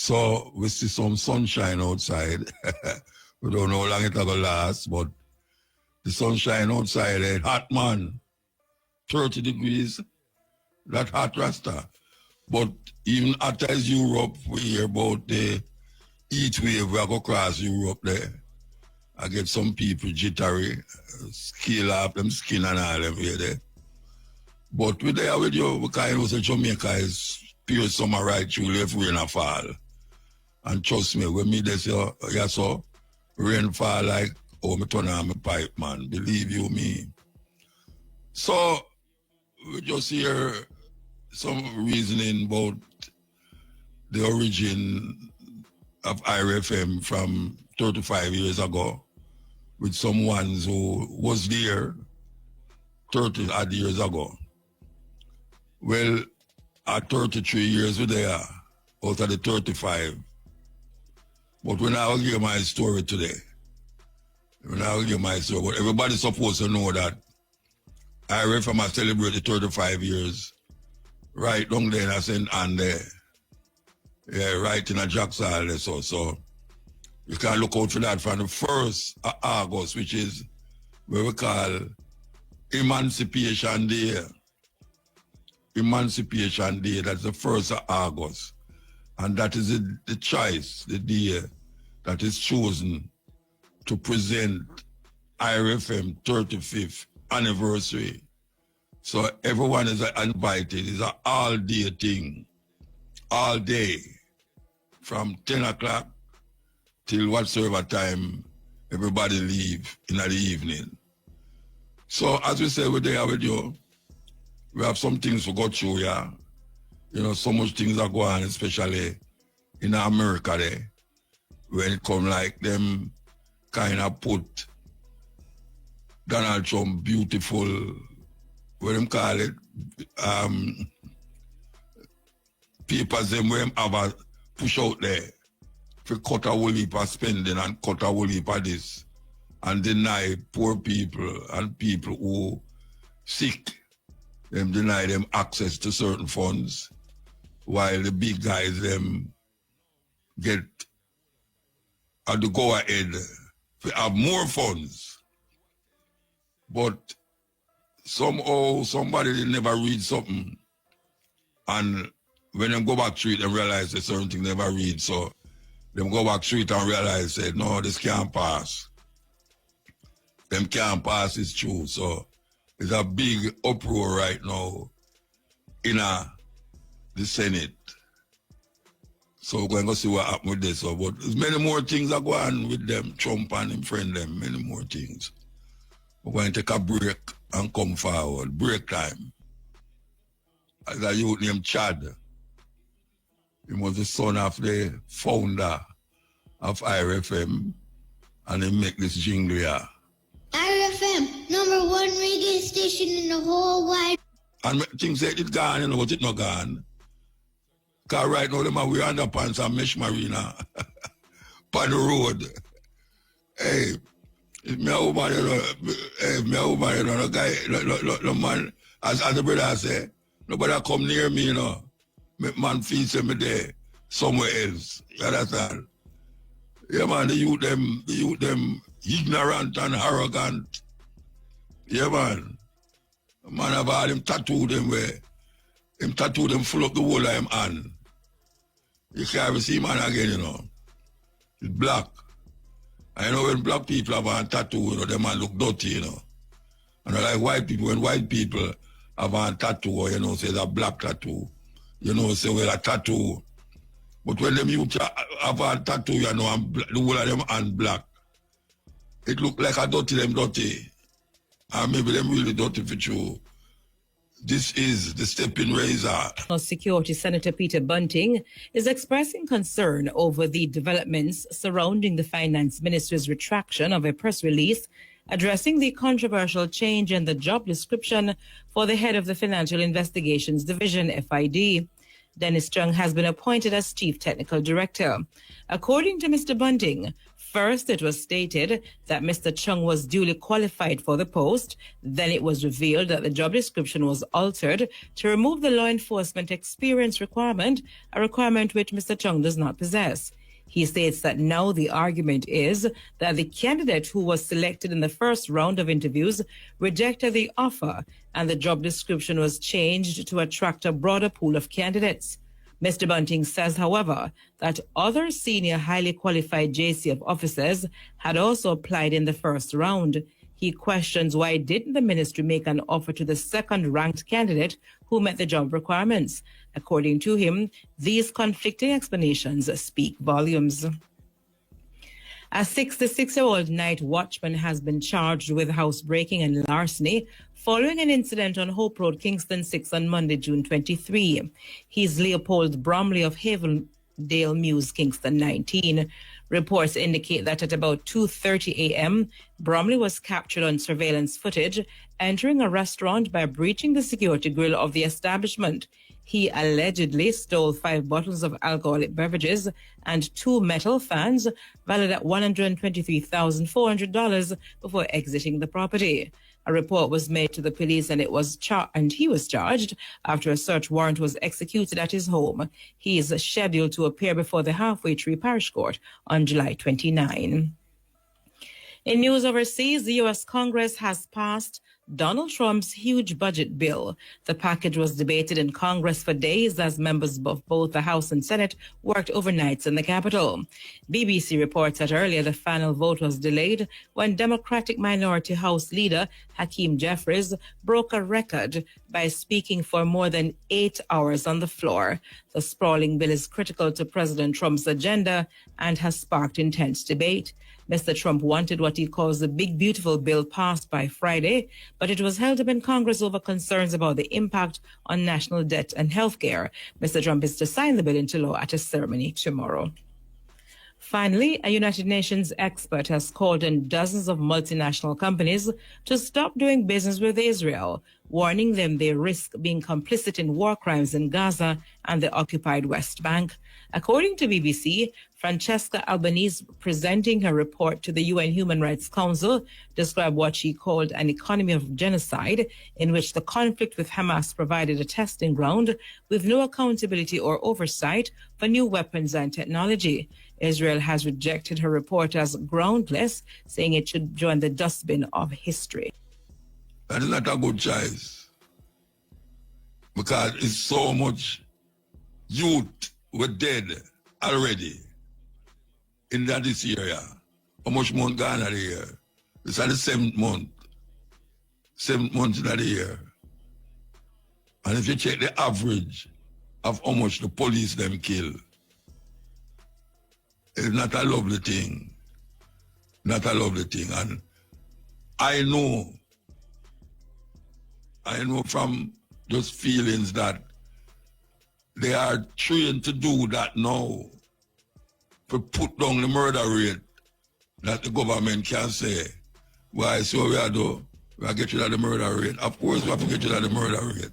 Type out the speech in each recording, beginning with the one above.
So we see some sunshine outside. We don't know how long it's going to last, but the sunshine outside, hot man, 30 degrees, that hot rasta. But even hotter as Europe, we hear about the heat wave we go across Europe there. I get some people jittery, scale off them skin and all them here there. But we there with you, because you know, Jamaica is pure summer right through, left rain and fall. And trust me, when me there say, yeah, so rain fall like, oh, me turn on my pipe, man. Believe you me. So, we just hear some reasoning about the origin of IRFM from 35 years ago with someone who was there 30 odd years ago. Well, at 33 years we're there, out of the 35. But when I will give my story today, but everybody's supposed to know that IRFM has celebrated 35 years right down there in a St. Anne there. Yeah, right in a Jackson there. So you can look out for that from the 1st of August, which is what we call Emancipation Day. Emancipation Day, that's the 1st of August. And that is the choice, the day that is chosen to present IRFM 35th anniversary. So everyone is invited. It's an all-day thing, all day, from 10 o'clock till whatsoever time everybody leave in the evening. So as we say, we're there with you. We have some things to go through, yeah. You know, so much things are going on, especially in America there, when it come like them kind of put Donald Trump beautiful, what them call it, papers them where them have a push out there for cut a whole heap of spending and cut a whole heap of this and deny poor people and people who sick, them deny them access to certain funds while the big guys them get the go ahead to have more funds. But somehow somebody never read something, and when them go back to it and realize that certain things never read, so them go back to it and realize that no, this can't pass. Them can't pass, it's true. So it's a big uproar right now in the Senate. So we're going to see what happens with this. So, but there's many more things that go on with them, Trump and him friend them, many more things. We're going to take a break and come forward. Break time. As a youth named Chad. He was the son of the founder of IRFM, and he make this jingle here. IRFM, #1 radio station in the whole wide. And things say it's gone, you know, but it's not gone. Because right now, them are wearing underpants and mesh marina on the road. Hey, me a woman, you know, the guy, the man, as the brother say, nobody come near me, you know. Make man feel me there, somewhere else. You understand? Yeah, man, the youth them ignorant and arrogant. Yeah, man. The man have all them tattoo them where, him tattoo them full up the whole of him hand. You can't ever see man again, you know. It's black. I know when black people have a tattoo, you know, them man look dirty, you know. And I like white people, when white people have a tattoo, you know, say it's a black tattoo, you know, say, well, a tattoo. But when them youth have a tattoo, you know, and the whole of them hand black, it look like a dirty. And maybe them really dirty for you. This is the stepping razor. Security Senator Peter Bunting is expressing concern over the developments surrounding the Finance Ministry's retraction of a press release addressing the controversial change in the job description for the head of the Financial Investigations Division, FID. Dennis Chung has been appointed as Chief Technical Director. According to Mr. Bunting, First, it was stated that Mr. Chung was duly qualified for the post. Then it was revealed that the job description was altered to remove the law enforcement experience requirement, a requirement which Mr. Chung does not possess. He states that now the argument is that the candidate who was selected in the first round of interviews rejected the offer and the job description was changed to attract a broader pool of candidates. Mr. Bunting says, however, that other senior highly qualified JCF officers had also applied in the first round. He questions why didn't the ministry make an offer to the second-ranked candidate who met the job requirements. According to him, these conflicting explanations speak volumes. A 66-year-old night watchman has been charged with housebreaking and larceny following an incident on Hope Road, Kingston 6 on Monday, June 23. He's Leopold Bromley of Havendale Mews, Kingston 19. Reports indicate that at about 2:30 a.m., Bromley was captured on surveillance footage entering a restaurant by breaching the security grill of the establishment. He allegedly stole 5 bottles of alcoholic beverages and 2 metal fans valued at $123,400 before exiting the property. A report was made to the police and he was charged after a search warrant was executed at his home. He is scheduled to appear before the Halfway Tree Parish Court on July 29. In news overseas, the U.S. Congress has passed Donald Trump's huge budget bill. The package was debated in Congress for days as members of both the House and Senate worked overnights in the Capitol. BBC reports that earlier the final vote was delayed when Democratic Minority House Leader Hakeem Jeffries broke a record by speaking for more than 8 hours on the floor. The sprawling bill is critical to President Trump's agenda and has sparked intense debate. Mr. Trump wanted what he calls the big, beautiful bill passed by Friday, but it was held up in Congress over concerns about the impact on national debt and health care. Mr. Trump is to sign the bill into law at a ceremony tomorrow. Finally, a United Nations expert has called on dozens of multinational companies to stop doing business with Israel, warning them they risk being complicit in war crimes in Gaza and the occupied West Bank. According to BBC, Francesca Albanese, presenting her report to the UN Human Rights Council, described what she called an economy of genocide, in which the conflict with Hamas provided a testing ground with no accountability or oversight for new weapons and technology. Israel has rejected her report as groundless, saying it should join the dustbin of history. That is not a good choice, because it's so much youth were dead already in this area. How much month gone out of the year? It's at the 7th month. 7th month in the year. And if you check the average of how much the police them kill, it's not a lovely thing. Not a lovely thing. And I know from those feelings that they are trained to do that now, to put down the murder rate, that the government can say, why, so we are do, we are get rid of the murder rate. Of course we have to get rid of the murder rate.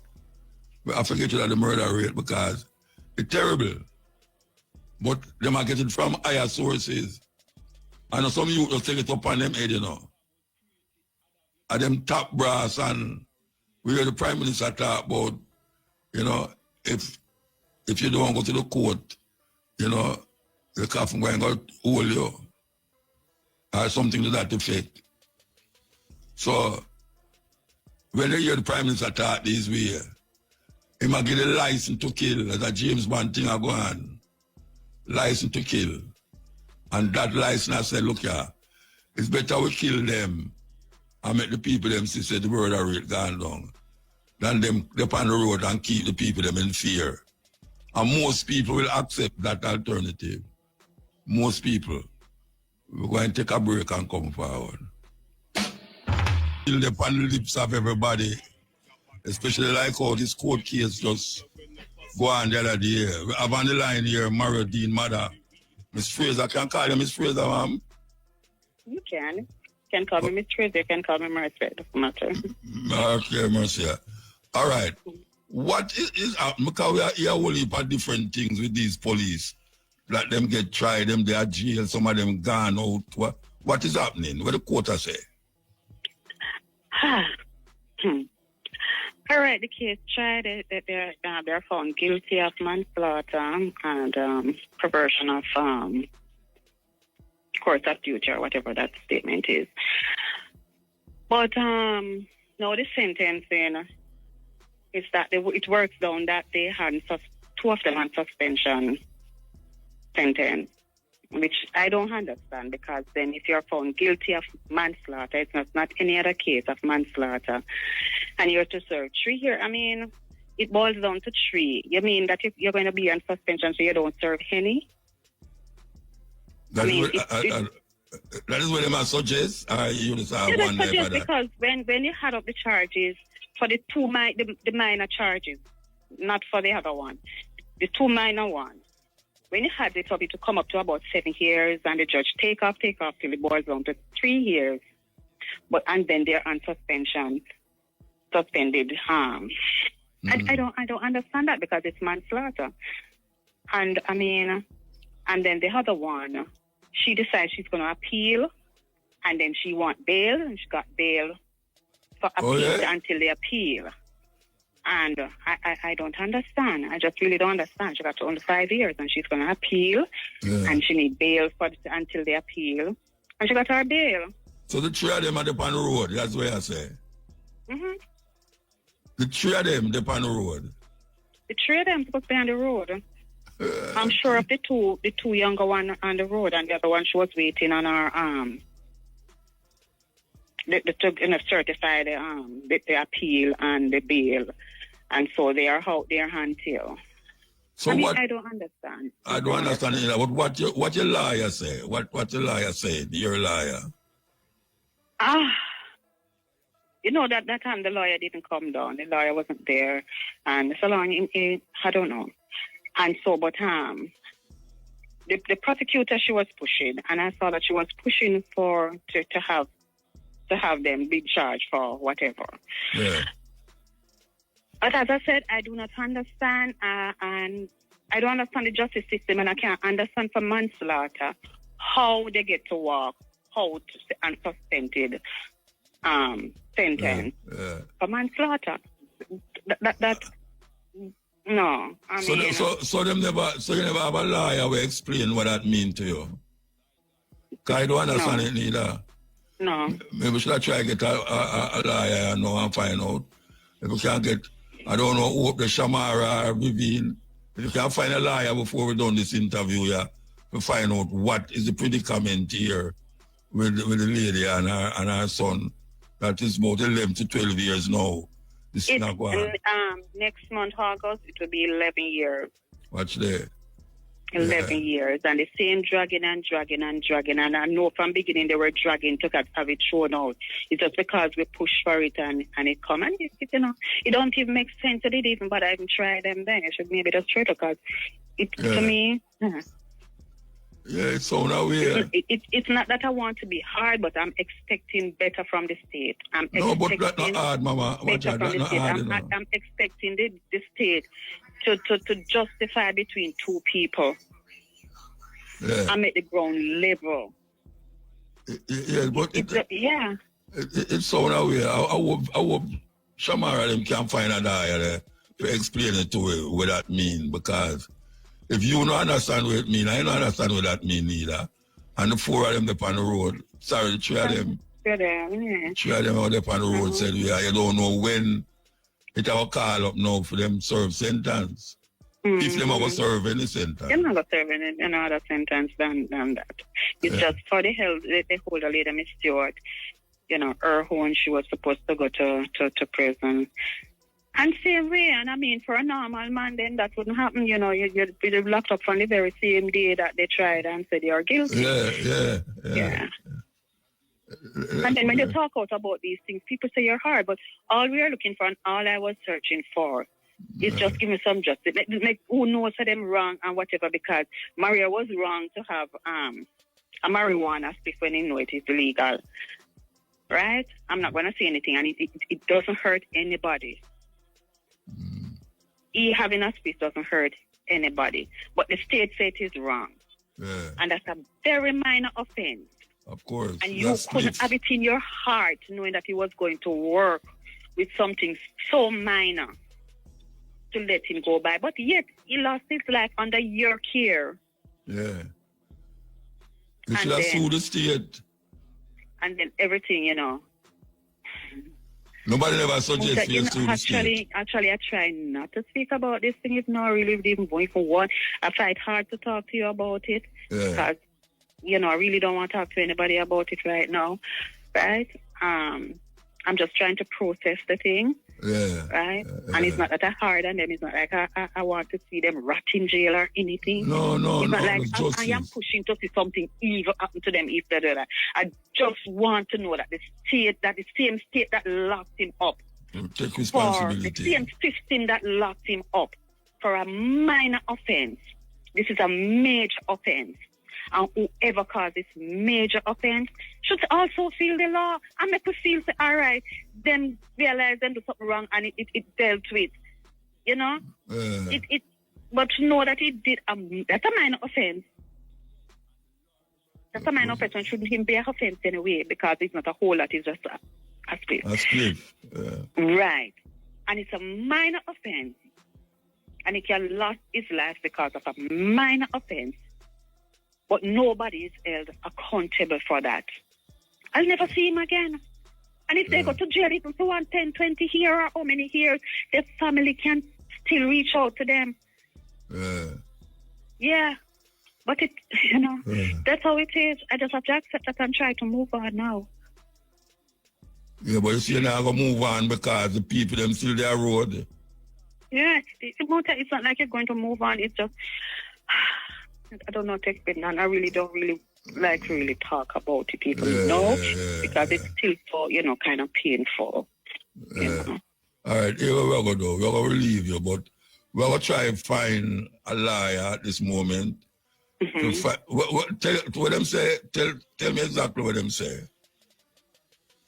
We have to get rid of the murder rate because it's terrible. But them are getting from higher sources. And some youth will take it up on them head, you know. And them top brass, and we hear the Prime Minister talk about, you know, if you don't go to the court, you know, the coffin going to hold you, or something to that effect. So, when they hear the Prime Minister talk this way, he might get a license to kill, as a James Bond thing go on. License to kill. And that license, I said, look here, it's better we kill them and make the people them see the murder rate gone down than them up on the road and keep the people them in fear. And most people will accept that alternative. Most people. We're going to take a break and come forward. Kill them on the lips of everybody, especially like how this court case just go on the other day. We have on the line here, Mario Dean mother. Miss Fraser, can I call you Miss Fraser, ma'am? You can. You can call me Miss Fraser, you can call me Mercy, it doesn't matter. Okay, Mercy. All right. What is because we are here only for different things with these police. let them get tried, them they are jail, some of them gone out. What is happening? What the court say? All right, the case tried. They're found guilty of manslaughter and perversion of course of future, whatever that statement is. But now the sentencing is that it works down that they had two of them on suspension sentence, which I don't understand, because then if you're found guilty of manslaughter, it's not any other case of manslaughter, and you're to serve 3 years. I mean, it boils down to 3. You mean that if you're going to be on suspension so you don't serve any? That is what they suggest. You just one suggest because when you had up the charges for the the minor charges, not for the other one, the 2 minor ones, when you had it up, it to come up to about 7 years, and the judge take off till it boils down to 3 years. And then they're on suspended harm. I don't understand that, because it's manslaughter. And I mean, and then the other one, she decides she's going to appeal, and then she want bail, and she got bail for appeal until they appeal. And I don't understand. I just really don't understand. She got only 5 years, and she's going to appeal, and she need bail until they appeal, and she got her bail. So the 3 of them are up on the road. That's what I say. Mm-hmm. The 3 of them up on the road. The 3 of them supposed to be on the road. I'm sure of the two younger one on the road, and the other one she was waiting on her to certify the appeal and the bail, and so they are out there until. So I don't understand. I don't understand either. But what your lawyer say? What your lawyer said? Your lawyer. You know that time the lawyer didn't come down. The lawyer wasn't there, and so long I don't know. And so, but the prosecutor, she was pushing, and I saw that she was pushing to have them be charged for whatever. Yeah. But as I said, I do not understand, and I don't understand the justice system, and I can't understand for manslaughter how they get to walk out and suspended sentence for manslaughter. That. No, I mean. So you never have a lawyer who explain what that mean to you? Because I don't understand it neither. No. Maybe we should try to get a lawyer and find out. If we can get, I don't know, Hope the Shamara or Vivian. If you can find a lawyer before we done this interview, to find out what is the predicament here with the lady and her son. That is about 11 to 12 years now. Next month, August, it will be 11 years. Watch there. 11 years. And the same dragging. And I know from beginning they were dragging to have it shown out. It's just because we push for it and it come. And it don't even make sense. It didn't even bother even try them then. It should maybe just try because to me. Yeah, it's so now weird. It's not that I want to be hard, but I'm expecting better from the state. But that's not hard, Mama. I'm expecting the state to justify between two people. Yeah. And make the ground level. Yeah, but it's so now weird. I hope Shamara them can find a lawyer to explain it to her what that mean, because if you don't understand what it means, I don't understand what that means either. And the 4 of them up on the road, the 3 of them. 3 of them out up on the road said, you don't know when it will call up now for them serve sentence. If them ever serve any sentence. They're not serving any other sentence than that. It's just for the hell, they hold a lady, Miss Stewart, her when she was supposed to go to prison. And same way, and I mean, for a normal man, then that wouldn't happen. You'd be locked up on the very same day that they tried and said you're guilty. Yeah. And then when you talk out about these things, people say you're hard, but all we are looking for and all I was searching for is just give me some justice. Like, who knows for them wrong and whatever, because Maria was wrong to have a marijuana stick when he know it is illegal. Right? I'm not going to say anything, and it doesn't hurt anybody. He having a space doesn't hurt anybody. But the state said it is wrong. Yeah. And that's a very minor offense. Of course. And you couldn't have it in your heart knowing that he was going to work with something so minor to let him go by. But yet, he lost his life under your care. Yeah. You should have sued the state. And then everything, you know. Nobody ever suggests you sue the state. Actually, I try not to speak about this thing. It's not really even going for one. I fight hard to talk to you about it. Yeah. Because, you know, I really don't want to talk to anybody about it right now. Right? I'm just trying to process the thing. Yeah. Right? And it's not that I hard on them. It's not like I want to see them rot in jail or anything. No. It's not like it's I am pushing to see something evil happen to them if they do that. I just want to know that the same state that locked him up, take responsibility. for the same system that locked him up for a minor offense. This is a major offense. And whoever caused this major offense should also feel the law and make us feel, say, all right, them realize them do something wrong and it dealt with. You know? But to know that it did, that's a minor offense. That's a minor offense and shouldn't even be an offense anyway because it's not a whole lot, it's just a split. A split, Right. And it's a minor offense. And he can lose his life because of a minor offense. But nobody is held accountable for that. I'll never see him again. And if they go to jail even for 1, 10, 20 years or how many years, their family can still reach out to them. Yeah. But it, you know, that's how it is. I just have to accept that and try to move on now. Yeah, but you see, you're not going to move on because the people them still their road. Yeah, it's not like you're going to move on. It's just, I don't know, take it down. I really don't like to really talk about it even now because it's still so, you know, kind of painful. You know? All right, here we're going to do. We're going to relieve you, but we're going to try and find a liar at this moment. What them say? Tell me exactly what them say.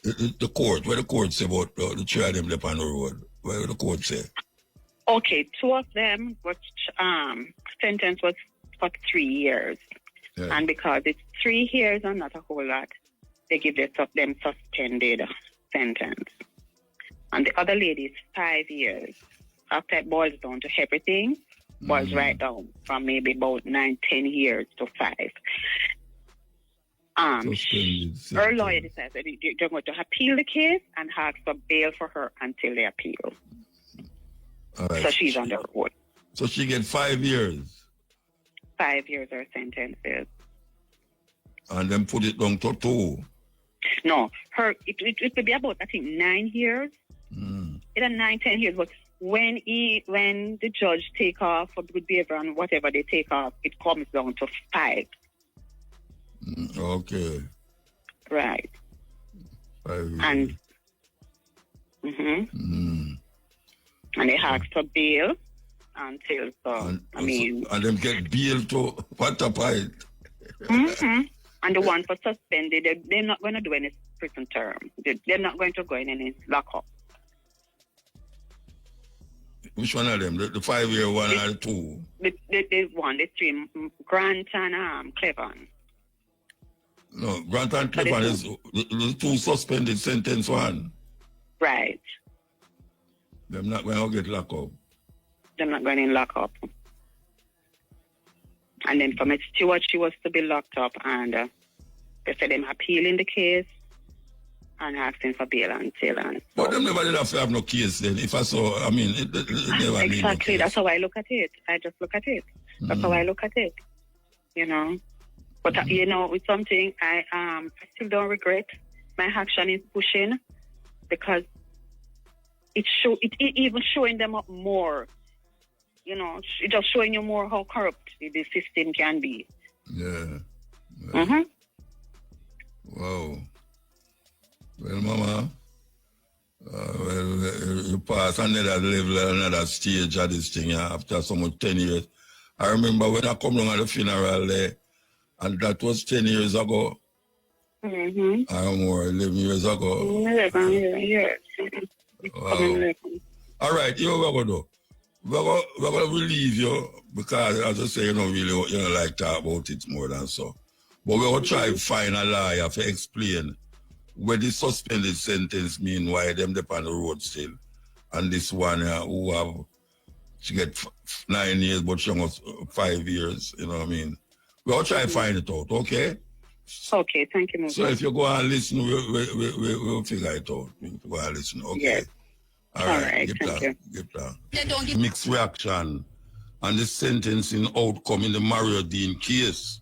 The court, what the court say about the three of them left on the road? What the court say? Okay, 2 of them was sentence was for 3 years. Yeah. And because it's 3 years and not a whole lot, they give them suspended sentence. And the other lady is 5 years. After it boils down to everything, boils right down from maybe about 9, 10 years to 5. Her lawyer decides that they're going to appeal the case and ask for bail for her until they appeal. Right. So she's on the road. So she get 5 years? 5 years her sentence is. And then put it down to 2? No, it would be about, I think, 9 years. Either 9, 10 years, but when the judge take off for good behavior and whatever they take off, it comes down to 5. Okay. Right. 5 years. And and they ask for bail until and them get bail to what a point. And the one for suspended, they're not going to do any prison term. They're not going to go in any lockup. Which one of them? The 5-year one or the 2? The one, the 3, Grant and Cleveland. No, Grant and Cleveland is the 2 suspended sentence one. Right. They're not going to get locked up. They're not going in lockup. And then from Stewart, she was to be locked up, and they said them appealing the case and asking for bail until. But them never did have no case then. If I saw, I mean, it never exactly. That's how I look at it. I just look at it. That's how I look at it. You know. But you know, with something I still don't regret. My action is pushing because it even showing them up more. You know, it's just showing you more how corrupt the system can be. Yeah. Wow. Well, Mama, you pass another level, another stage of this thing after so much 10 years. I remember when I come along at the funeral there, and that was 10 years ago. Or more, 11 years ago. 11 years. Wow. All right, here we go. we're going to relieve you because, as I say, you don't really you don't like talk about it more than so. But we're going to try to find a lawyer to explain what the suspended sentence mean, why them dep on the road still. And this one who have, she get 9 years, but she almost 5 years, you know what I mean? We'll try to find it out, okay? Okay, thank you, Moses. So if you go and listen, we'll figure it out. We'll go and listen, okay? Yes. All right, thank you. Give that. Mixed reaction and the sentencing outcome in the Mario Dean case.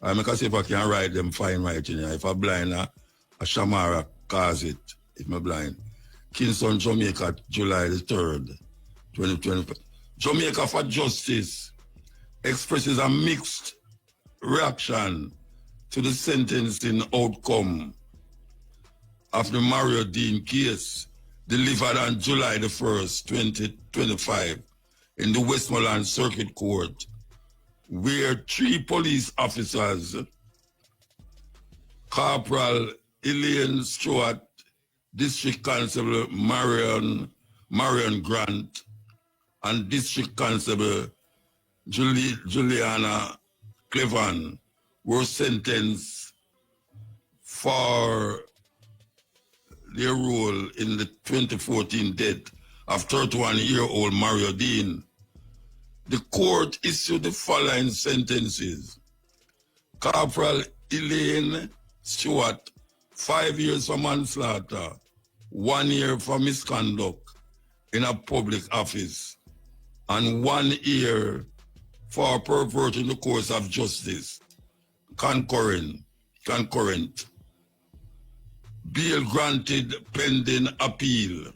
I make see if I can write them fine writing here. If I blind, a Shamara cause it, if I'm blind. Kingston, Jamaica, July the 3rd, 2020. Jamaica for Justice expresses a mixed reaction to the sentencing outcome of the Mario Dean case delivered on July the 1st, 2025 in the Westmoreland Circuit Court, where 3 police officers, Corporal Elaine Stewart, District Constable Marion Grant, and District Constable Juliana Clevan, were sentenced for their role in the 2014 death of 31-year-old Mario Dean. The court issued the following sentences. Corporal Elaine Stewart, 5 years for manslaughter, 1 year for misconduct in a public office, and 1 year for perverting the course of justice. Concurrent. Bail granted pending appeal.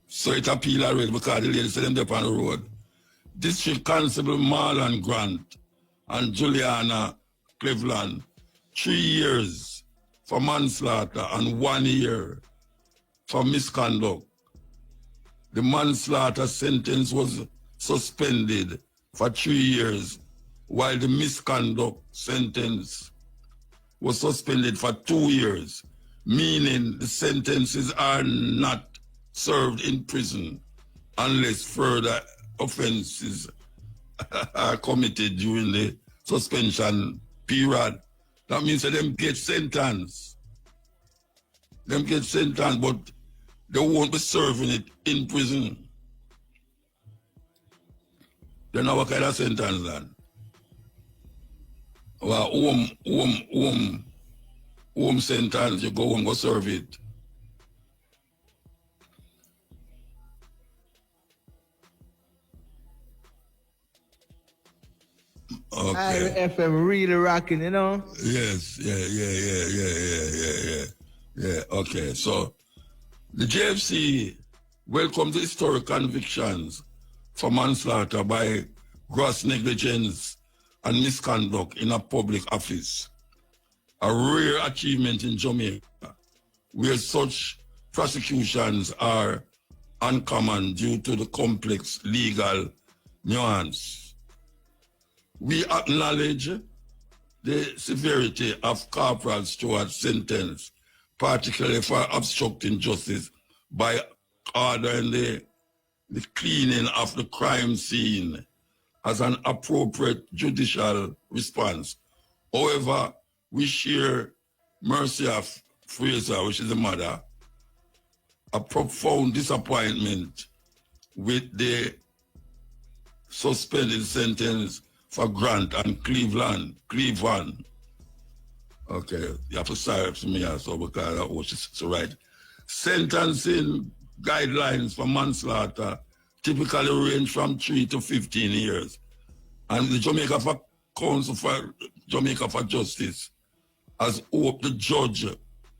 So it appeal already because the lady said them up on the road. District Constable Marlon Grant and Juliana Cleveland, 3 years for manslaughter and 1 year for misconduct. The manslaughter sentence was suspended for 3 years, while the misconduct sentence was suspended for 2 years, meaning the sentences are not served in prison unless further offenses are committed during the suspension period. That means that them get sentenced. But they won't be serving it in prison. Then what kind of sentence then? Well, home sentence, you go home, go serve it. Okay. FM really rocking, you know? Yes, yeah. Okay, so the JFC welcomes the historic convictions for manslaughter by gross negligence and misconduct in a public office, a rare achievement in Jamaica, where such prosecutions are uncommon due to the complex legal nuance. We acknowledge the severity of Corporal Stewart's sentence, particularly for obstructing justice by ordering the cleaning of the crime scene as an appropriate judicial response. However, we share Mercia Fraser, which is the mother, a profound disappointment with the suspended sentence for Grant and Cleveland. Okay, you have to sorry to me also because I was just right. Sentencing guidelines for manslaughter typically range from 3 to 15 years. And the Jamaica Council for Jamaica for Justice has hoped the judge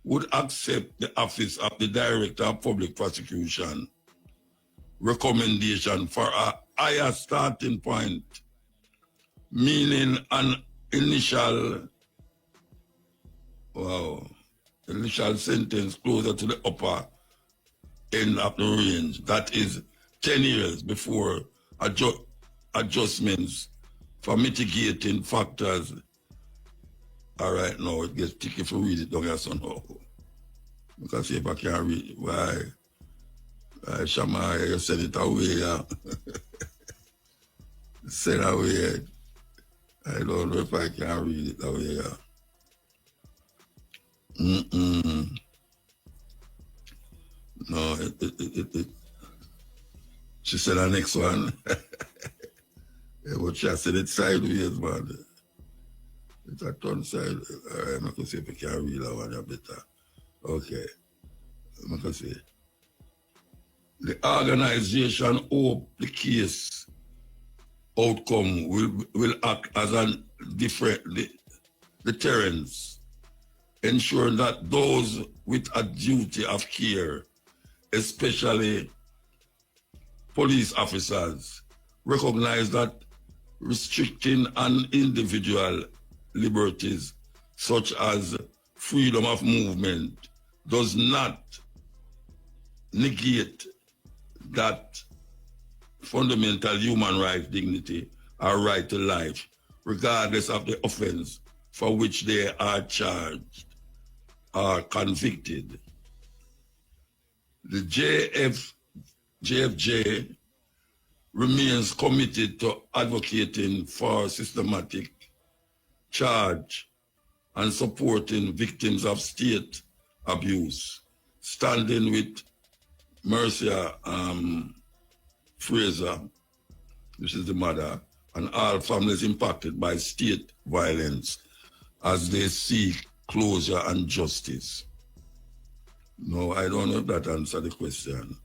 would accept the office of the Director of Public Prosecution recommendation for a higher starting point, meaning an initial sentence closer to the upper end of the range. That is 10 years before adjustments for mitigating factors. All right, now it gets tricky if you read it down here, so now. Because if I can't read it, why? Shama, you send it away. Send away. I don't know if I can read it away. No, she said the next one. Yeah, but she said it sideways, man. It's a turn side. All right, I'm going to see if I can read that one better. Okay. I'm going to say. The organization hope the case outcome will act as a different deterrence, ensuring that those with a duty of care, especially police officers, recognize that restricting an individual liberties such as freedom of movement does not negate that fundamental human right, dignity, or right to life, regardless of the offense for which they are charged or convicted. The JFJ remains committed to advocating for systematic charge and supporting victims of state abuse, standing with Mercia Fraser, which is the mother, and all families impacted by state violence as they seek closure and justice. No, I don't know if that answered the question.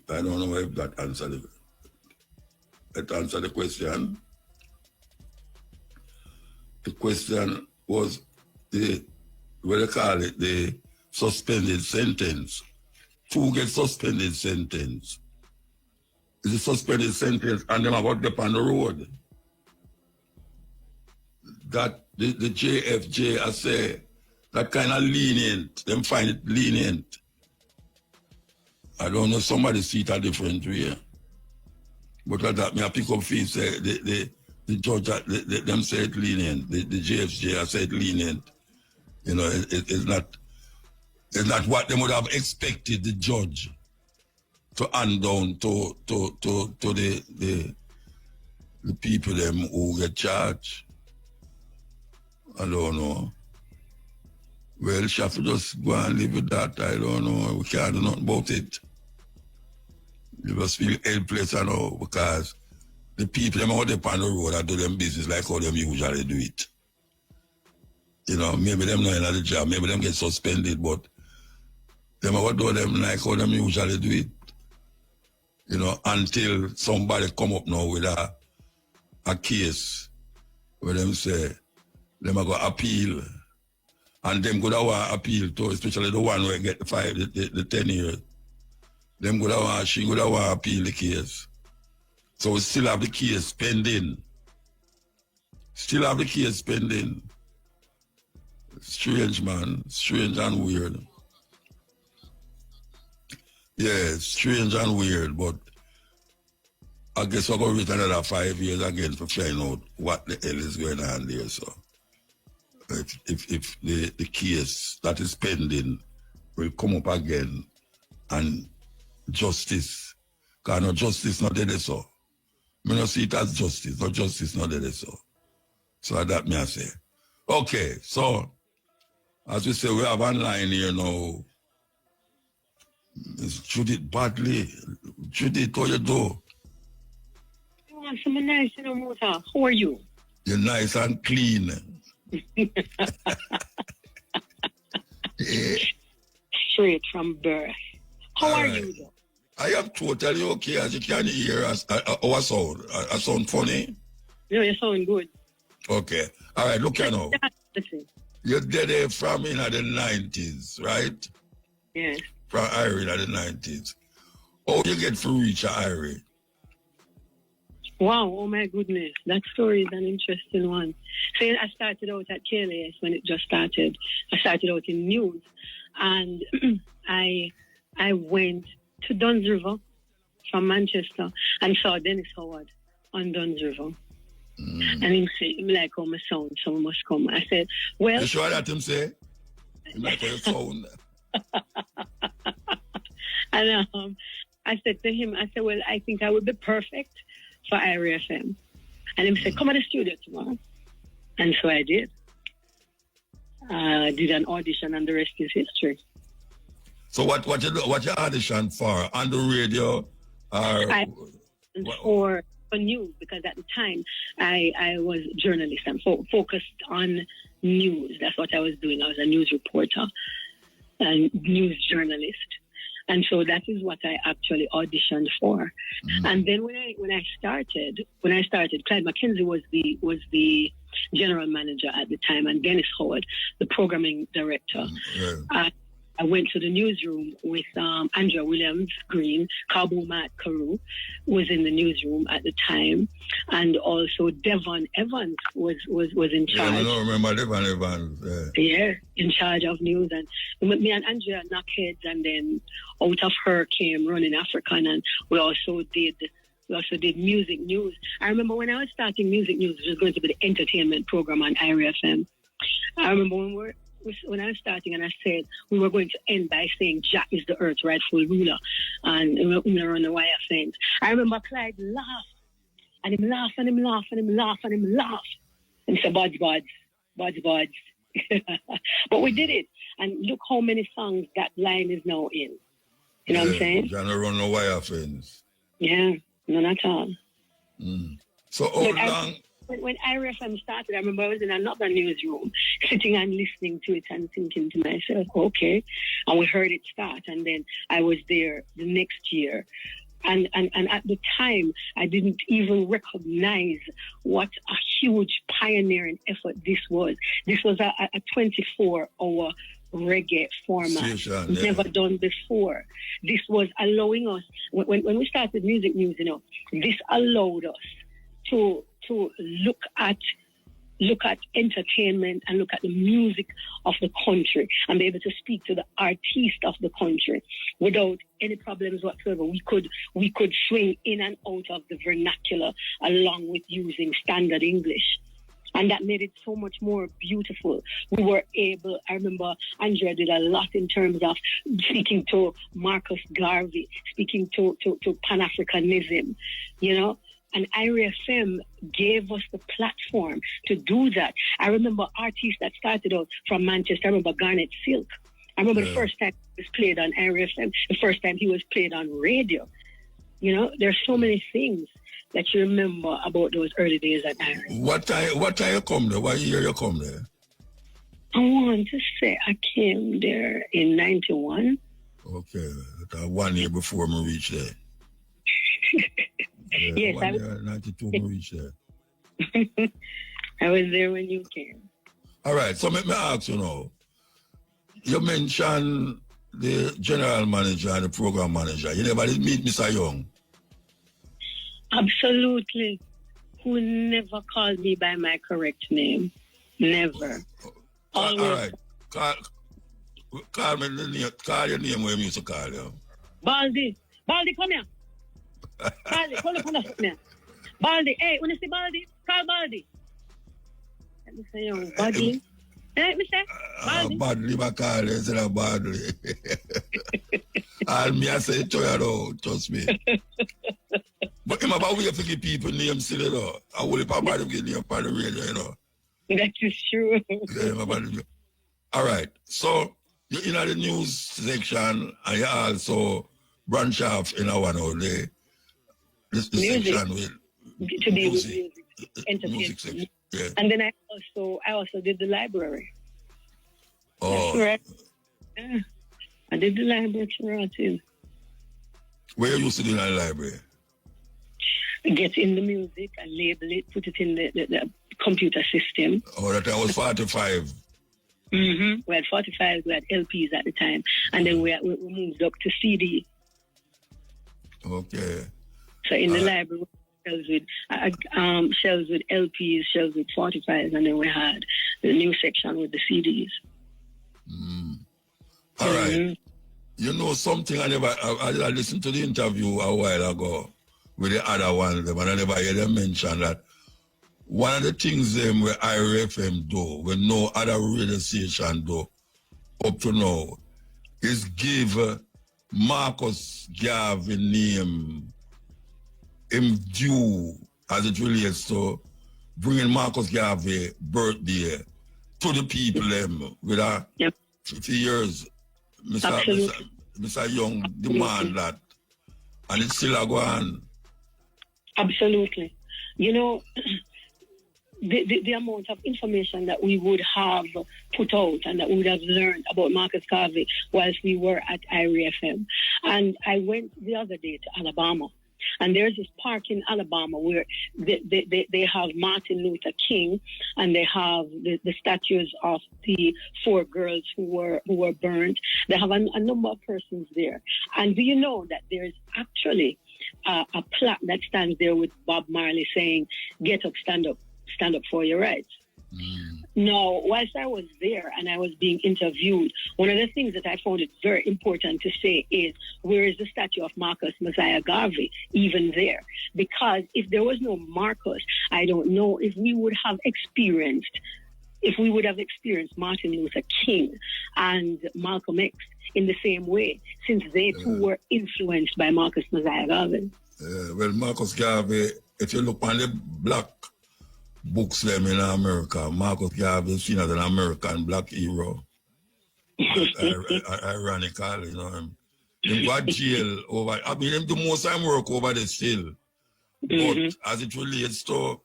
I don't know if that answered the question. The question was the, what do you call it, the suspended sentence. Who gets suspended sentence? Is a suspended sentence and them about up on the road. That the JFJ, I say, that kind of lenient, them find it lenient. I don't know, somebody see it a different way. But at that, me I pick up feet, say, the judge, them say it lenient. The JFJ, I say it lenient. You know, it's not what they would have expected the judge to hand down to the people them who get charged. I don't know. Well, she have to just go and live with that. I don't know. We can't do nothing about it. You just feel helpless, I know, because the people them out there on the road and do them business like how them usually do it. You know, maybe them not in the job, maybe them get suspended, but them out do them like how them usually do it. You know, until somebody come up now with a case where them say, them are going to appeal. And them could have appeal to, especially the one where get the 10 years. Them could have, she could have appeal the case. So we still have the case pending. Still have the case pending. Strange, man. Strange and weird. Yeah, strange and weird, but I guess we're going to wait another 5 years again to find out what the hell is going on there. So if the case that is pending will come up again and justice, because no justice not there so. I don't see it as justice, no justice not there so. So that me I say. Okay, so as we say, we have online here now. It's Judith Badley. Judith, how you do? I'm nice, you know, Musa. How are you? You're nice and clean. Yeah. Straight from birth. How are you, though? I am totally okay, as you can hear our sound. I sound funny? No, you sound good. Okay. All right, look here now. Listen. You're dead from in the 90s, right? Yes. From Irie in the 90s. How you get to reach Irie? Wow, oh my goodness. That story is an interesting one. So I started out at KLAS when it just started. I started out in news. And I went to Duns River from Manchester and saw Dennis Howard on Duns River. And he said, like, oh, my sound, so I must come. I said, well... You sure that him say? You like your sound? And I said to him, I said, well, I think I would be perfect for Ira FM. And he said, come to the studio tomorrow. And so I did. Did an audition, and the rest is history. So what you audition for? On the radio? For news, because at the time I was a journalist and focused on news. That's what I was doing. I was a news reporter and news journalist. And so that is what I actually auditioned for. Mm-hmm. And then when I started, Clyde McKenzie was the general manager at the time, and Dennis Howard, the programming director. Yeah. I went to the newsroom with Andrea Williams-Green. Cabo Matt Carew was in the newsroom at the time, and also Devon Evans was in charge. Yeah, I don't remember Devon Evans. Yeah, in charge of news, and me and Andrea knocked heads, and then out of her came Running African, and we also did music news. I remember when I was starting music news, it was going to be the entertainment program on Ira FM. I remember when I was starting, and I said we were going to end by saying Jack is the earth's rightful ruler, and we were on the wire fence. I remember Clyde laughed, and him laugh, and him laugh, and him laugh, and him laugh, and said, "Buds. But we did it, and look how many songs that line is now in. You know what I'm saying? Trying to run the wire fence. Yeah, none at all. Mm. So how long? When Ira FM started, I remember I was in another newsroom, sitting and listening to it and thinking to myself, okay. And we heard it start, and then I was there the next year. And at the time, I didn't even recognize what a huge pioneering effort this was. This was a 24-hour reggae format, never done before. This was allowing us, when we started Music News, this allowed us to look at entertainment and look at the music of the country and be able to speak to the artist of the country without any problems whatsoever. We could swing in and out of the vernacular along with using standard English. And that made it so much more beautiful. We were able, I remember Andrea did a lot in terms of speaking to Marcus Garvey, speaking to Pan-Africanism, And Ira FM gave us the platform to do that. I remember artists that started out from Manchester. I remember Garnet Silk. I remember the first time he was played on Ira FM, the first time he was played on radio. There's so many things that you remember about those early days at Ira. What time you come there? What year you come there? I want to say I came there in 91. Okay, 1 year before me reach there. Yes, I was 92 we reached there. I was there when you came. All right, so let me ask you now. You mentioned the general manager and the program manager. You never did meet Mr. Young? Absolutely. Who never called me by my correct name. Never. All right. Call your name where you used to call you. Baldy, come here. Baldy, come here. Baldy, hey, when you see Baldy, call Baldy. Let me say, Baldy. Hey, Mr. Baldy. Badly, I call you instead of badly. And me, I say it to you, though, trust me. But I'm about to give people names silly, though. I will probably give name for the radio, That is true. Yeah, all right. So, you're in the news section, and you also branch off in our one all day. This section with to be music, entertainment. Section. Yeah. And then I also did the library. Oh. That's right. Yeah. I did the library too. Where you used to do in the library? Get in the music and label it, put it in the computer system. Oh, that was 45. Mm-hmm. We had 45, we had LPs at the time. And then we moved up to CD. Okay. So in the library, shelves with LPs, shelves with 45s, and then we had the new section with the CDs. Mm. All right. You know something, I listened to the interview a while ago with the other one, and I never heard them mention that one of the things where Ira FM do, when no other radio station do, up to now, is give Marcus Garvey name him due as it relates to bringing Marcus Garvey birthday to the people them with a 50 years. Mr. Young demand that, and it's still a go on. Absolutely. You know, the amount of information that we would have put out and that we would have learned about Marcus Garvey whilst we were at IRA FM. And I went the other day to Alabama. And there's this park in Alabama where they have Martin Luther King, and they have the statues of the 4 girls who were burned. They have a number of persons there. And do you know that there's actually a plaque that stands there with Bob Marley saying, "Get up, stand up for your rights." Now, whilst I was there and I was being interviewed, one of the things that I found it very important to say is, where is the statue of Marcus Messiah Garvey even there? Because if there was no Marcus, I don't know if we would have experienced Martin Luther King and Malcolm X in the same way, since they too were influenced by Marcus Messiah Garvey. Well, Marcus Garvey, if you look on the black books them in America, Marcus Garvey is seen as an American black hero. Ironically, you know him. He got jail over, I mean, him do most time work over there still. But as it relates to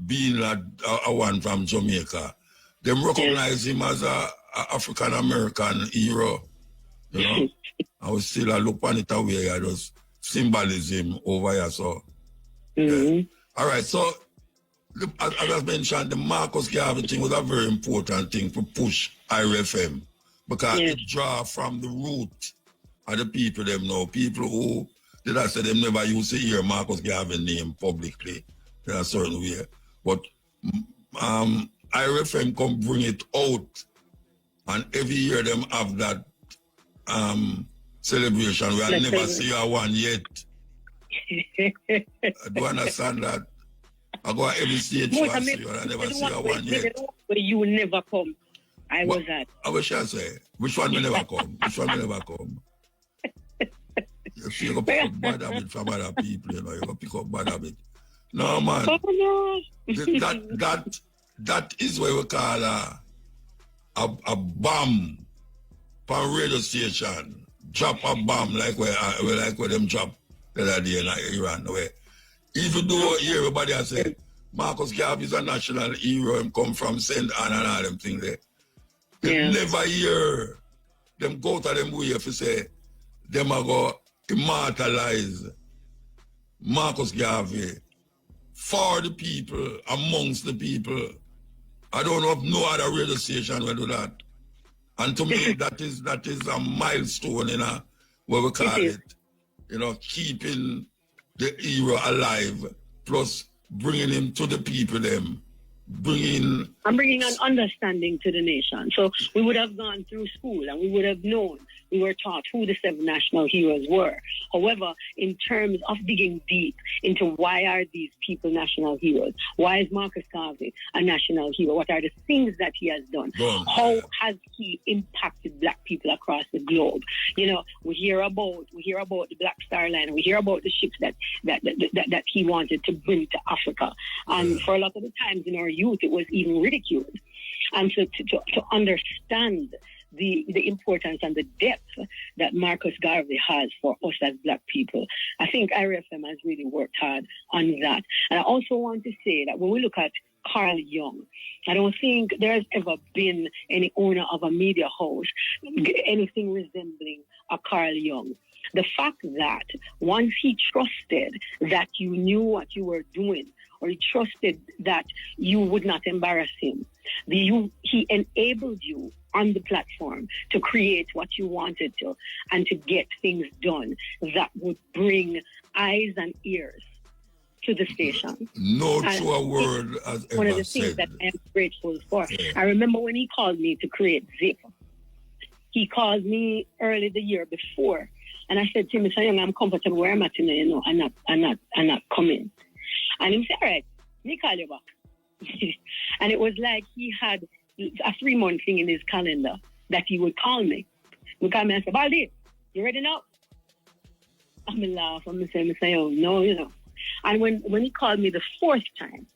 being a one from Jamaica, they recognize him as a African American hero. You know, I was still look on it away. I just symbolism over here. So, yeah. All right. So, as I mentioned, the Marcus Garvey thing was a very important thing to push IRFM because it draw from the root of the people them know. People who did I say them never used to hear Marcus Garvey name publicly in a certain way, but IRFM come bring it out, and every year them have that celebration. We have never see a one yet. I do understand that. I go every stage and I never see a one yet. But you will never come. I was at. I wish I say, which one will never come? Which one will never come? You see, you go pick up bad habit from other people, you know, you go pick up bad habit. No, man. That is what we call a bomb from radio station. Drop a bomb like where them drop the other day in Iran. Where even though everybody has said Marcus Garvey is a national hero, him come from St. Anne and all them things there. They never hear them go to them way if you say them are go immortalize Marcus Garvey for the people, amongst the people. I don't know if no other radio station will do that. And to me, that is a milestone, you know, what we call it. You know, keeping the hero alive, plus bringing him to the people, them. Bringing an understanding to the nation. So we would have gone through school and we would have known, we were taught who the 7 national heroes were. However, in terms of digging deep into why are these people national heroes? Why is Marcus Garvey a national hero? What are the things that he has done? How has he impacted black people across the globe? You know, we hear about the Black Star Line, we hear about the ships that he wanted to bring to Africa. And for a lot of the times in our youth, it was even ridiculed. And so to understand the importance and the depth that Marcus Garvey has for us as black people, I think IRFM has really worked hard on that. And I also want to say that when we look at Carl Young, I don't think there's ever been any owner of a media house anything resembling a Carl Young. The fact that once he trusted that you knew what you were doing, or he trusted that you would not embarrass him, he enabled you on the platform to create what you wanted to and to get things done that would bring eyes and ears to the station. No true word has ever said. One of the things that I am grateful for. Yeah. I remember when he called me to create Zip. He called me early the year before, and I said to him, Mr. Young, I'm comfortable where I'm at, you know, I'm not coming. And he said, all right, me call you back. And it was like he had a 3-month thing in his calendar that he would call me. He would call me and say, Baldi, you ready now? I'm in laugh. I'm say, oh, no, you know. And when he called me the fourth time,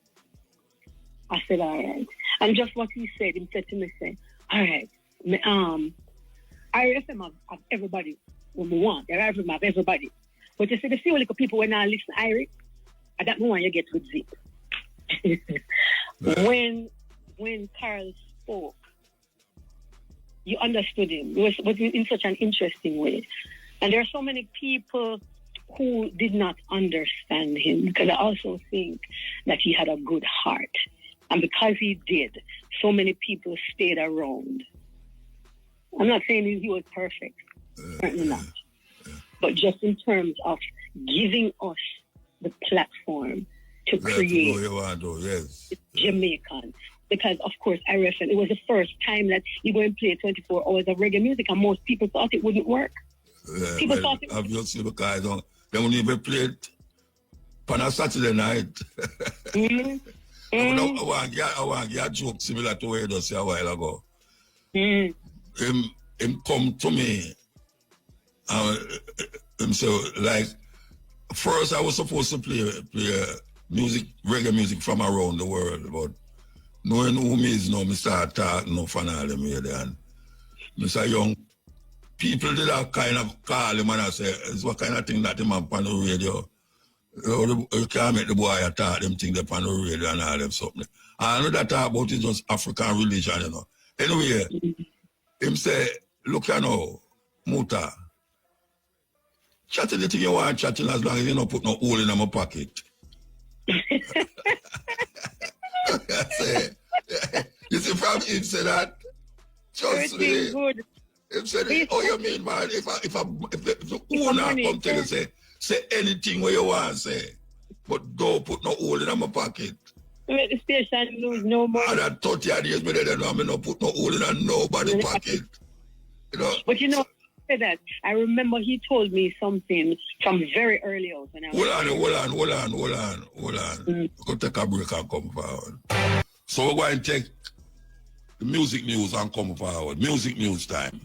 I said, all right. And just what he said to me, say, all right, RFM have everybody when we want. RFM have everybody. But you see, the few little people when I listen Irish, at that moment you get with zip. When Carl spoke, you understood him. It was in such an interesting way. And there are so many people who did not understand him, because I also think that he had a good heart. And because he did, so many people stayed around. I'm not saying he was perfect, certainly not. But just in terms of giving us the platform to create Jamaican. Because, of course, I reckon it was the first time that you go and play 24 hours of reggae music, and most people thought it wouldn't work. People thought it wouldn't work. Obviously, because they won't even play it on a Saturday night. Mm-hmm. I want a joke similar to what you just said a while ago. Mm-hmm. Him come to me, him say, like, first I was supposed to play music, reggae music from around the world, but knowing who me is now, I start talking no fan of them here and Mr. Young, people did that kind of call him and I say, it's what kind of thing that him on the radio. You can't make the boy attack them things up on the radio and all them something. I know that talk about is just African religion, you know. Anyway, him say, look you know, Muta, chatting the thing you want chatting as long as you don't put no hole in my pocket. You see, from him say that, trust me. Him say, oh, you mean, man, if the owner come tell you, say anything where you want, say, but don't put no hole in my pocket. Let the station lose no more. And at 30 years, me there, I no put no hole in nobody's pocket. You know? But you know, say that, I remember he told me something from very early on. Hold on. Go take a break and come forward. So we're going to take the music news and come forward. Music news time.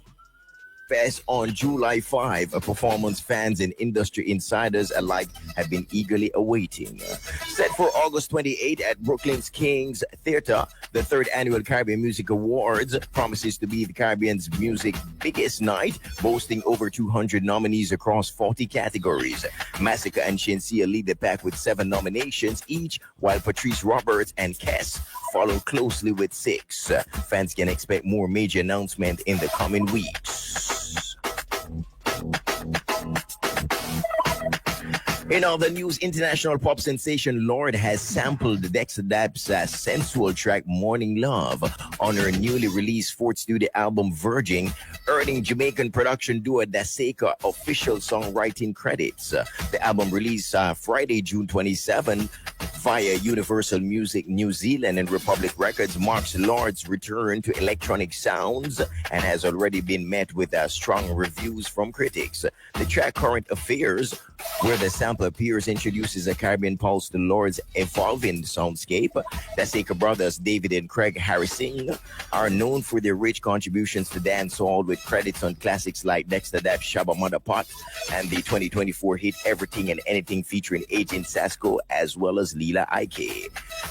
Fest on July 5, a performance fans and industry insiders alike have been eagerly awaiting. Set for August 28 at Brooklyn's King's Theater, the third annual Caribbean Music Awards promises to be the Caribbean's music biggest night, boasting over 200 nominees across 40 categories. Massacre and Shensia lead the pack with 7 nominations each, while Patrice Roberts and Kess follow closely with 6. Fans can expect more major announcements in the coming weeks. In other news, international pop sensation Lorde has sampled Dexter Dapp's sensual track Morning Love on her newly released 4th studio album Virgin, earning Jamaican production duo Daseka official songwriting credits. The album released Friday, June 27 via Universal Music New Zealand and Republic Records marks Lorde's return to electronic sounds and has already been met with strong reviews from critics. The track Current Affairs, where the sample appears, introduces a Caribbean pulse to Lorde's evolving soundscape. The Daseka brothers, David and Craig Harrison, are known for their rich contributions to dancehall, with credits on classics like Dexter Dapp's Shabba Mother Pot and the 2024 hit Everything and Anything featuring Agent Sasco as well as Leela Ike.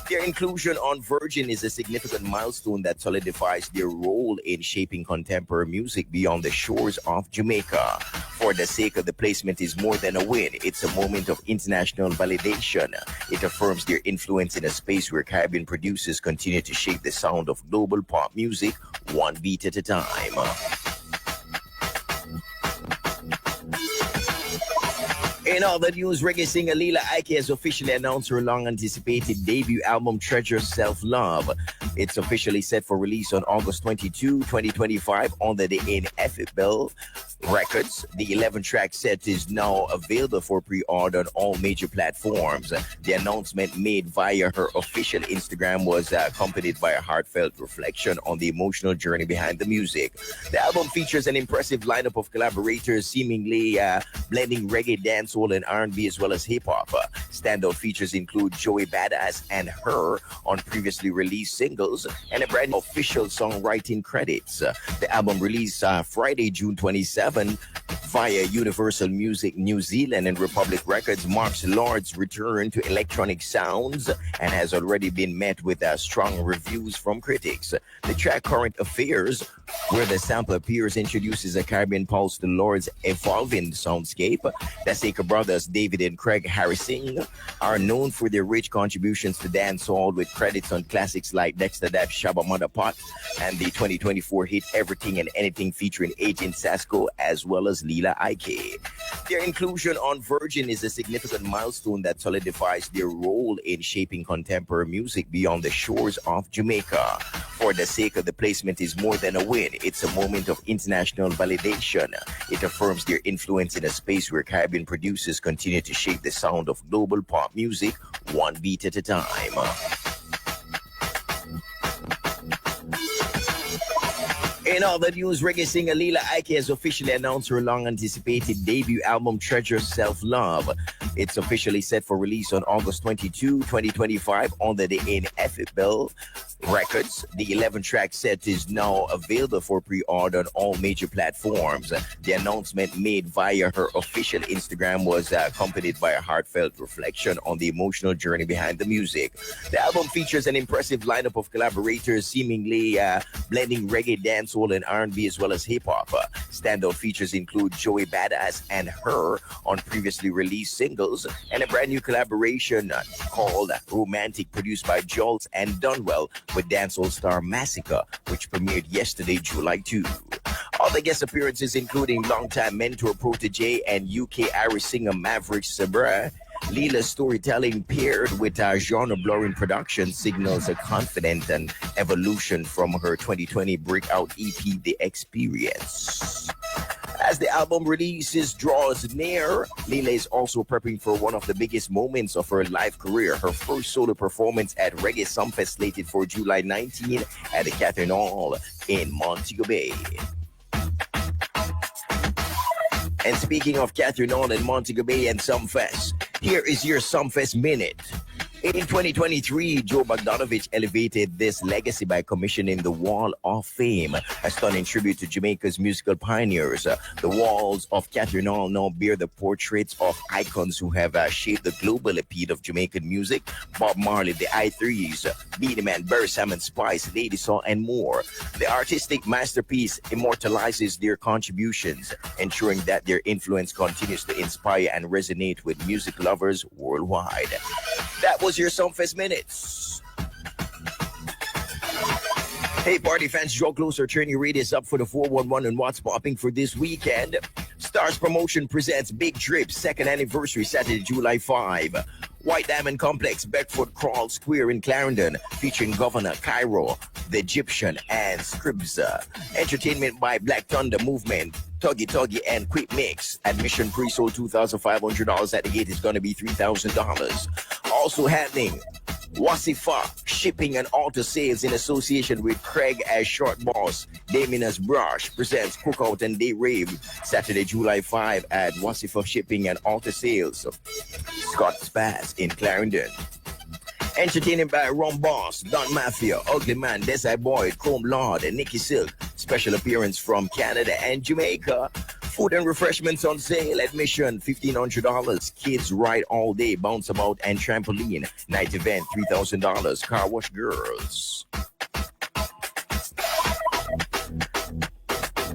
Their inclusion on Virgin is a significant milestone that solidifies their role in shaping contemporary music beyond the shores of Jamaica. For Daseka, the placement is more than a win. It's a moment of international validation. It affirms their influence in a space where Caribbean producers continue to shape the sound of global pop music one beat at a time. In other news, reggae singer Leela Ike has officially announced her long-anticipated debut album, Treasure Self-Love. It's officially set for release on August 22, 2025 under the Ineffable Records. The 11-track set is now available for pre-order on all major platforms. The announcement made via her official Instagram was accompanied by a heartfelt reflection on the emotional journey behind the music. The album features an impressive lineup of collaborators, seemingly blending reggae, dancehall, and R&B as well as hip-hop. Standout features include Joey Badass and Her on previously released singles and a brand new official songwriting credits. The album released Friday, June 27 2011 via Universal Music New Zealand and Republic Records marks Lord's return to electronic sounds and has already been met with strong reviews from critics. The track Current Affairs, where the sample appears, introduces a Caribbean pulse to Lord's evolving soundscape. The Seika brothers, David and Craig Harrising, are known for their rich contributions to dancehall, with credits on classics like Dexter Dash, Shabba Mother Pot, and the 2024 hit Everything and Anything featuring Agent Sasko as well as Leela Ike. Their inclusion on Virgin is a significant milestone that solidifies their role in shaping contemporary music beyond the shores of Jamaica. For the Seika, the placement is more than a win. It's a moment of international validation. It affirms their influence in a space where Caribbean producers continue to shape the sound of global pop music one beat at a time. In other news, reggae singer Leela Ike has officially announced her long-anticipated debut album, Treasure Self-Love. It's officially set for release on August 22, 2025 under the Ineffable Records. The 11-track set is now available for pre-order on all major platforms. The announcement made via her official Instagram was accompanied by a heartfelt reflection on the emotional journey behind the music. The album features an impressive lineup of collaborators, seemingly blending reggae, dancehall, and R&B as well as hip-hop. Standout features include Joey Badass and Her on previously released singles, and a brand new collaboration called Romantic, produced by Jols and Dunwell with dancehall star Massacre, which premiered yesterday, July 2. Other guest appearances including longtime mentor, protege, and UK Irish singer Maverick Sabre. Leela's storytelling paired with genre-blurring production signals a confident and evolution from her 2020 breakout EP, The Experience. As the album releases draws near, Leela is also prepping for one of the biggest moments of her life career, her first solo performance at Reggae Sumfest, slated for July 19 at the Catherine Hall in Montego Bay. And speaking of Catherine Hall and Montego Bay and Sumfest, here is your Sumfest Minute. In 2023, Joe Bogdanovich elevated this legacy by commissioning the Wall of Fame, a stunning tribute to Jamaica's musical pioneers. The walls of Catherine Hall now bear the portraits of icons who have shaped the global appeal of Jamaican music: Bob Marley, the I-Threes, Beenie Man, Barry Salmon, Spice, Lady Saw, and more. The artistic masterpiece immortalizes their contributions, ensuring that their influence continues to inspire and resonate with music lovers worldwide. That was your Sumfest Minutes. Hey, party fans, draw closer. Turn your radius up for the 411 and what's popping for this weekend. Stars Promotion presents Big Trip, second anniversary, Saturday, July 5. White Diamond Complex, Bedford Crawl Square in Clarendon, featuring Governor, Cairo, The Egyptian, and Scribs. Entertainment by Black Thunder Movement, Tuggy, and Quick Mix. Admission pre-sold $2,500. At the gate is going to be $3,000. Also happening, Wasifa Shipping and Auto Sales in association with Craig as Short Boss, Damien as Brush, presents Cookout and Day Rave, Saturday, July 5 at Wasifa Shipping and Auto Sales, Scott's Pass in Clarendon. Entertainment by Ron Boss, Don Mafia, Ugly Man, Desai Boyd, Chrome Lord, and Nicky Silk. Special appearance from Canada and Jamaica. Food and refreshments on sale. Admission $1,500. Kids ride all day, bounce about, and trampoline. Night event $3,000. Car wash girls.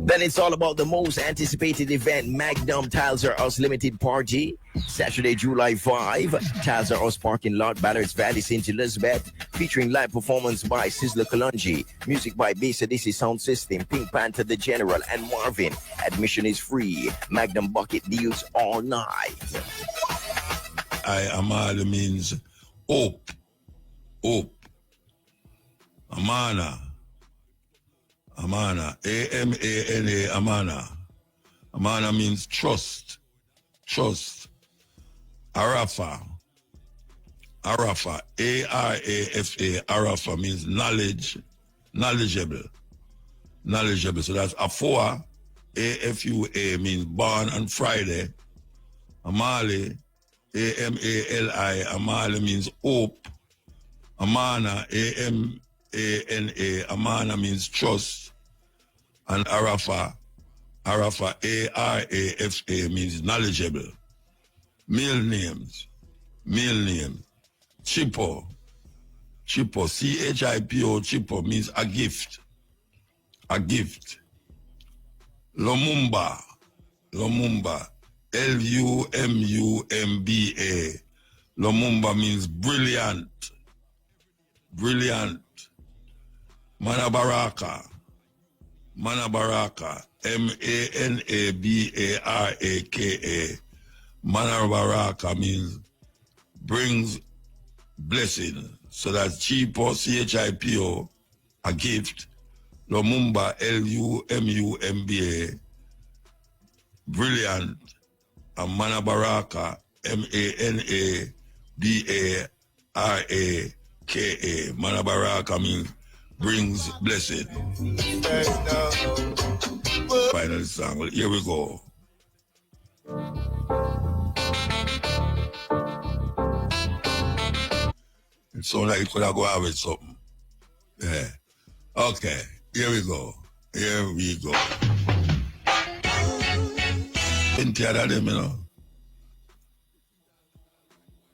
Then it's all about the most anticipated event, Magnum Tiles Are Us Limited Party. Saturday, July 5, Tiles Are Us Parking Lot, Ballards Valley, St. Elizabeth. Featuring live performance by Sizzler Kalunji. Music by Basa DC Sound System, Pink Panther The General, and Marvin. Admission is free. Magnum Bucket deals all night. Amala means hope. Hope. Amana. A-M-A-N-A, Amana. Amana means trust. Trust. Arafa. A-R-A-F-A. Arafa means knowledge. Knowledgeable. Knowledgeable. So that's Afua. A-F-U-A means born on Friday. Amali. A-M-A-L-I. Amali means hope. Amana. A-M-A-N-A. Amana means trust. And Arafa Arafa, A-R-A-F-A, means knowledgeable. Male names. Chipo, C-H-I-P-O, Chipo, means a gift. Lumumba, L-U-M-U-M-B-A. Lumumba means brilliant. Manabaraka, M-A-N-A-B-A-R-A-K-A. Manabaraka means brings blessing. So that's Chipo, C-H-I-P-O, a gift. Lumumba, L-U-M-U-M-B-A, brilliant. And Manabaraka, M-A-N-A-B-A-R-A-K-A. Manabaraka means brings blessing. Final song. Well, here we go. It sounds like it could have go out with something. Yeah. Okay. Here we go. 20 of them, you know.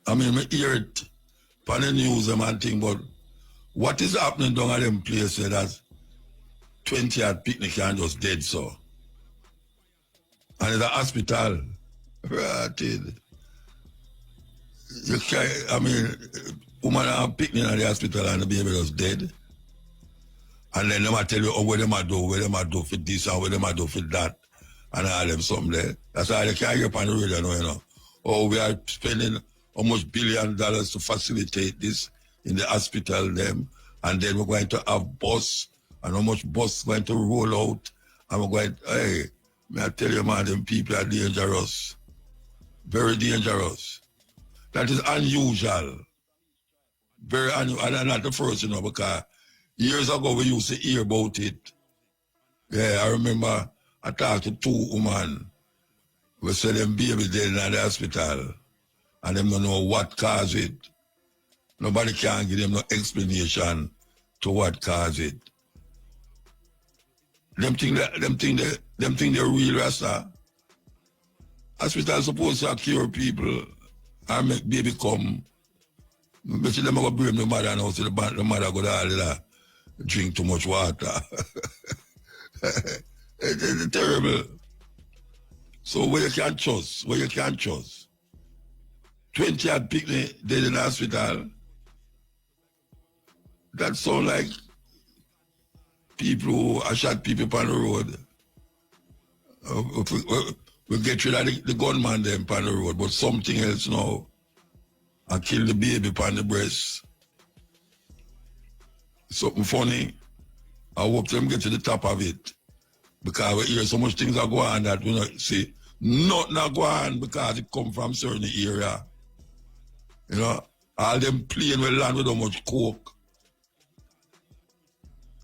I mean, I hear it on the news and thing, but what is happening down at them places that 20 at picnic and just dead so? And it's a hospital. Right. You can't, I mean, woman are picnic at the hospital and the baby was dead. And then they might tell you, oh, what them a do for this and what them a do for that. And all them something there. That's why they can't hear on the radio, you know. Oh, we are spending almost $1 billion to facilitate this in the hospital, them. And then we're going to have bus, and how much bus going to roll out. And we're going, hey, may I tell you, man, them people are dangerous. Very dangerous. That is unusual. Very unusual. And not the first, you know, because years ago we used to hear about it. Yeah, I remember I talked to 2 women. We said them baby dead in the hospital. And them don't know what caused it. Nobody can give them no explanation to what caused it. Them think they're real Rasta. Hospital supposed to cure people and make baby come. But them go bring the mother now, so the mother go to drink too much water. It's terrible. So where you can't trust. 20 had picnic dead in the hospital. That sound like people who are shot people on the road. We get rid of the gunman them on the road, but something else now. And kill the baby on the breast. Something funny. I hope them get to the top of it. Because we hear so much things are going on that we don't see nothing are going on because it come from certain area. You know, all them playing with land with how much coke.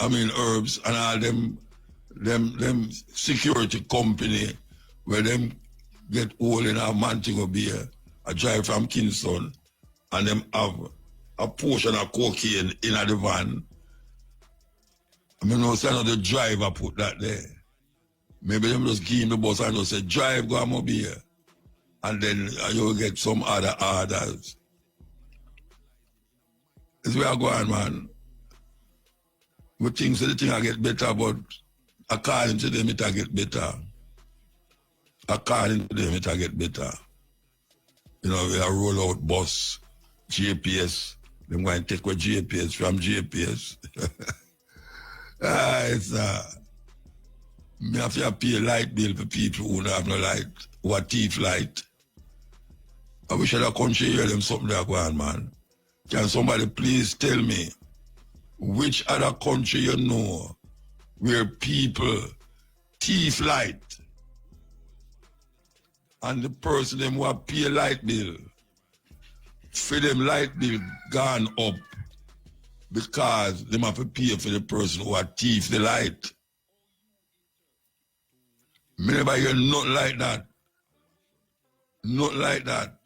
I mean herbs and all them security company where them get all in a Montego Bay, I drive from Kingston, and them have a portion of cocaine in the van. I mean, no sign of the driver put that there. Maybe them just give him the bus and just say, drive, go on here. And then you'll get some other orders. That's where I go on, man. We think so the thing will get better, but according to them, it will get better. According to them, it will get better. You know, we roll out bus, GPS. Them going to take away GPS from GPS. It's me have to pay a light bill for people who don't have no light, who are thief light. I wish the country hear them something that go on, man. Can somebody please tell me which other country you know where people thief light and the person them who have pay a light bill, for them light bill gone up because them have to pay for the person who have thief the light. Me never hear nothing like that. Nothing like that.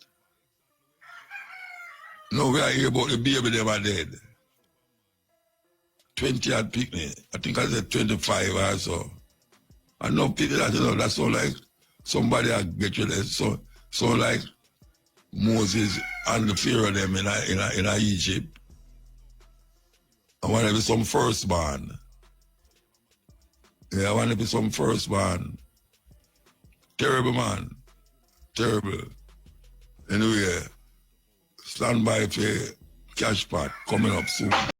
No, we are here about the baby they were dead. 20 had picnic. I think I said 25 or so. And no pity that, you know, that sound like somebody I get you there. So like Moses and the fear of them in Egypt. I want to be some firstborn. Yeah, I want to be some firstborn. Terrible, man. Terrible. Anyway, stand by for cash pot coming up soon.